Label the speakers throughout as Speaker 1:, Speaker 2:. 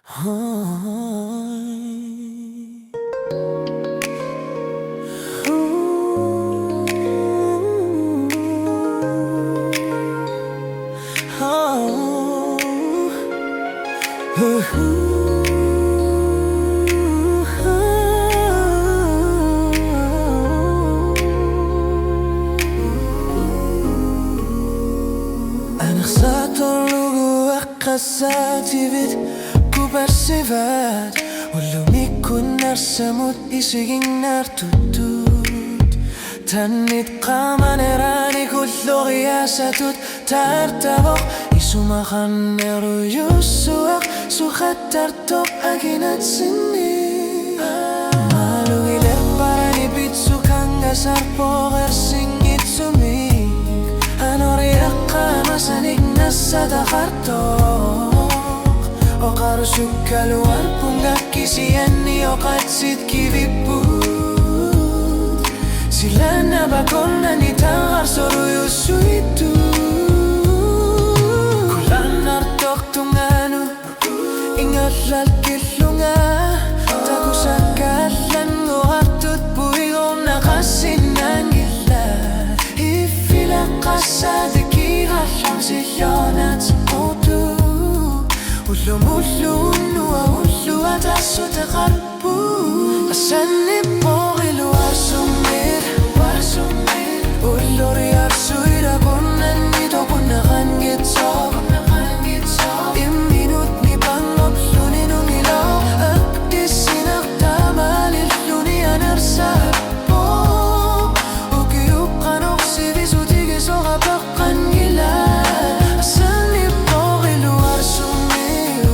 Speaker 1: أنا خسرت اللغة وقصاتي بيت كوبرسيفات ولو نيكون نرسموت إسيجين نارتوتوت تنيت قامان راني كل غياساتوت تارتابوخ إسوما خانيرو يوسوخ سوخاتارتو أكينات سني مالو إلر باراني بيتسو كانغا ساربو غيرسينيت سومي أنوري أقاما سانيك نسادا خارتوخ وقارسو كالوار بونغا كيسياني وقاتسيت كيفيبوت سيلانا باكونا نيتاغار سورو يوسويتو كلان أرتوخ تونغانو إنغالال كيلونغا تاكو ساكالان وغارتوت بويغونا غاسينانغيلا إفيلا قاسادكي غالان سيلونات سموتو ولو مولو نوا ولو أتاسو تغربو أساني بوغي لو أرسومير ولو ريارسو إلا كنا نيدو كنا غانجيتسو إمينوت نيبانغب لوني نونيلاو أكدسي نغتامالي لوني أنرسابو وكي يبقى نغسي بيسو تيجي سوغا بقى نيلا أساني بوغي لو أرسومير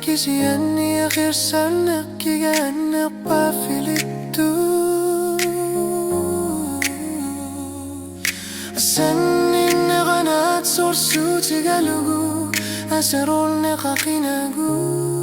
Speaker 1: كيسياني غير سالك كيغانق بافيليتو أساني نغانات سورسو تيغالوغو أسرول نغاقيناغو